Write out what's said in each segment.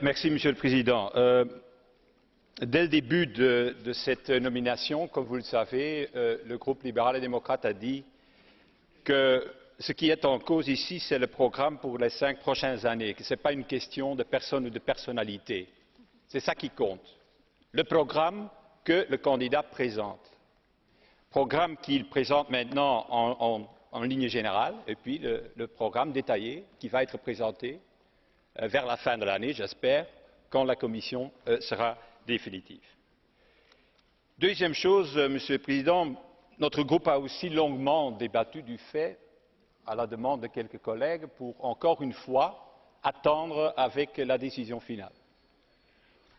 Merci, Monsieur le Président. Dès le début de cette nomination, comme vous le savez, le groupe libéral et démocrate a dit que ce qui est en cause ici, c'est le programme pour les 5 prochaines années, que ce n'est pas une question de personne ou de personnalité. C'est ça qui compte. Le programme que le candidat présente. Programme qu'il présente maintenant en ligne générale, et puis le programme détaillé qui va être présenté vers la fin de l'année, j'espère, quand la Commission sera définitive. Deuxième chose, Monsieur le Président, notre groupe a aussi longuement débattu du fait, à la demande de quelques collègues, pour encore une fois attendre avec la décision finale.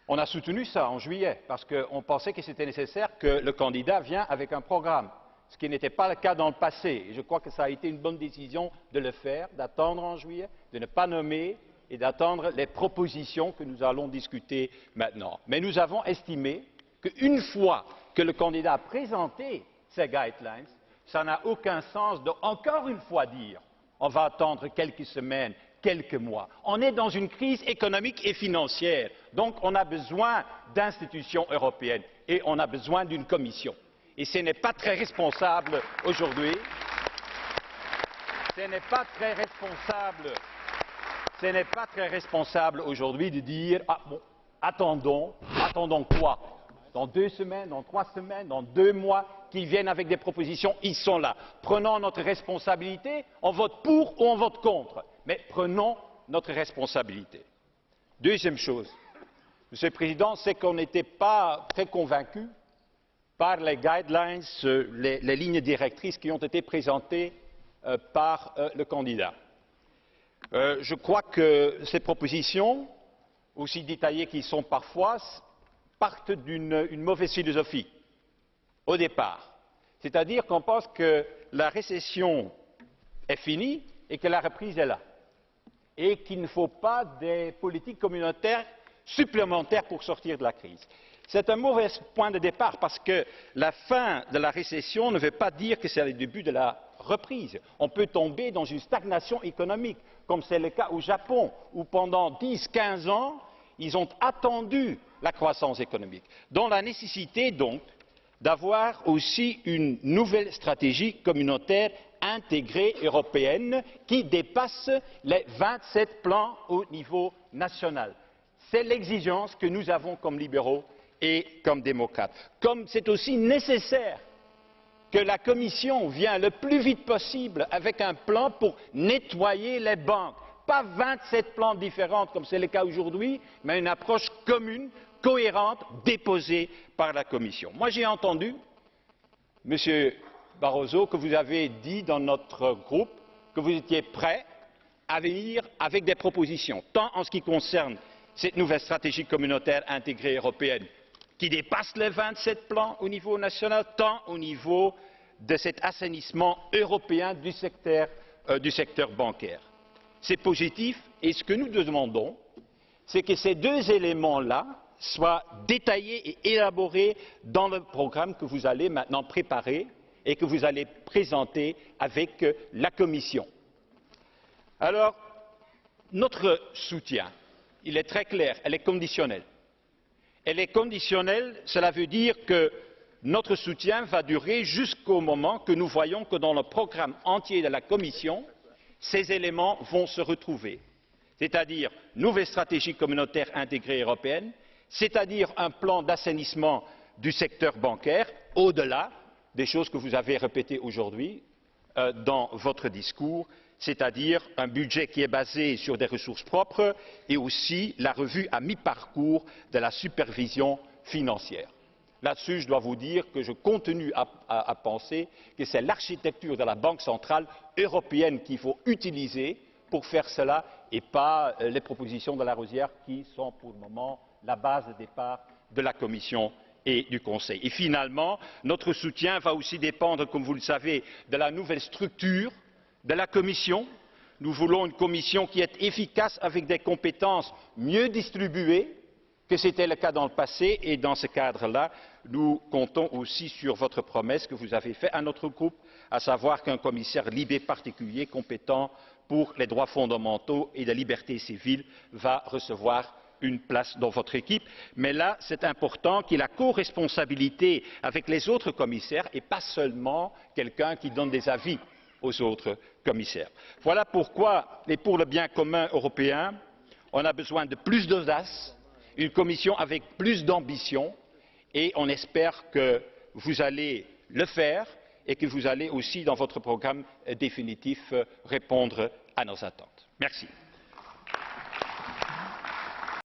On a soutenu ça en juillet parce qu'on pensait que c'était nécessaire que le candidat vienne avec un programme, ce qui n'était pas le cas dans le passé. Et je crois que ça a été une bonne décision de le faire, d'attendre en juillet, de ne pas nommer et d'attendre les propositions que nous allons discuter maintenant. Mais nous avons estimé qu'une fois que le candidat a présenté ces guidelines, ça n'a aucun sens de encore une fois dire on va attendre quelques semaines, quelques mois. On est dans une crise économique et financière, donc on a besoin d'institutions européennes et on a besoin d'une commission. Et ce n'est pas très responsable aujourd'hui. Ce n'est pas très responsable aujourd'hui de dire ah bon, attendons quoi? Dans 2 semaines, dans 3 semaines, dans 2 mois, qu'ils viennent avec des propositions, ils sont là. Prenons notre responsabilité, on vote pour ou on vote contre, mais prenons notre responsabilité. Deuxième chose, Monsieur le Président, c'est qu'on n'était pas très convaincus par les guidelines, les lignes directrices qui ont été présentées par le candidat. Je crois que ces propositions, aussi détaillées qu'elles sont parfois, partent d'une mauvaise philosophie au départ. C'est-à-dire qu'on pense que la récession est finie et que la reprise est là. Et qu'il ne faut pas des politiques communautaires supplémentaires pour sortir de la crise. C'est un mauvais point de départ parce que la fin de la récession ne veut pas dire que c'est le début de la reprise. On peut tomber dans une stagnation économique, comme c'est le cas au Japon, où pendant 10-15 ans, ils ont attendu la croissance économique. Dans la nécessité donc d'avoir aussi une nouvelle stratégie communautaire intégrée européenne qui dépasse les 27 plans au niveau national. C'est l'exigence que nous avons comme libéraux et comme démocrates. Comme c'est aussi nécessaire que la Commission vienne le plus vite possible avec un plan pour nettoyer les banques. Pas 27 plans différents comme c'est le cas aujourd'hui, mais une approche commune, cohérente, déposée par la Commission. Moi j'ai entendu, Monsieur Barroso, que vous avez dit dans notre groupe que vous étiez prêt à venir avec des propositions, tant en ce qui concerne cette nouvelle stratégie communautaire intégrée européenne qui dépasse les 27 plans au niveau national, tant au niveau de cet assainissement européen du secteur bancaire. C'est positif et ce que nous demandons, c'est que ces 2 éléments-là soient détaillés et élaborés dans le programme que vous allez maintenant préparer et que vous allez présenter avec la Commission. Alors, notre soutien, il est très clair, il est conditionnel. Elle est conditionnelle, cela veut dire que notre soutien va durer jusqu'au moment que nous voyons que dans le programme entier de la Commission, ces éléments vont se retrouver. C'est-à-dire nouvelle stratégie communautaire intégrée européenne, c'est-à-dire un plan d'assainissement du secteur bancaire, au-delà des choses que vous avez répétées aujourd'hui dans votre discours, c'est-à-dire un budget qui est basé sur des ressources propres et aussi la revue à mi-parcours de la supervision financière. Là-dessus, je dois vous dire que je continue à penser que c'est l'architecture de la Banque centrale européenne qu'il faut utiliser pour faire cela et pas les propositions de Larosière qui sont pour le moment la base de départ de la Commission et du Conseil. Et finalement, notre soutien va aussi dépendre, comme vous le savez, de la nouvelle structure de la Commission. Nous voulons une Commission qui est efficace avec des compétences mieux distribuées que c'était le cas dans le passé et dans ce cadre-là, nous comptons aussi sur votre promesse que vous avez faite à notre groupe, à savoir qu'un commissaire Libe particulier compétent pour les droits fondamentaux et les libertés civiles va recevoir une place dans votre équipe. Mais là, c'est important qu'il y ait la co-responsabilité avec les autres commissaires et pas seulement quelqu'un qui donne des avis aux autres commissaires. Voilà pourquoi, et pour le bien commun européen, on a besoin de plus d'audace, une commission avec plus d'ambition, et on espère que vous allez le faire et que vous allez aussi, dans votre programme définitif, répondre à nos attentes. Merci.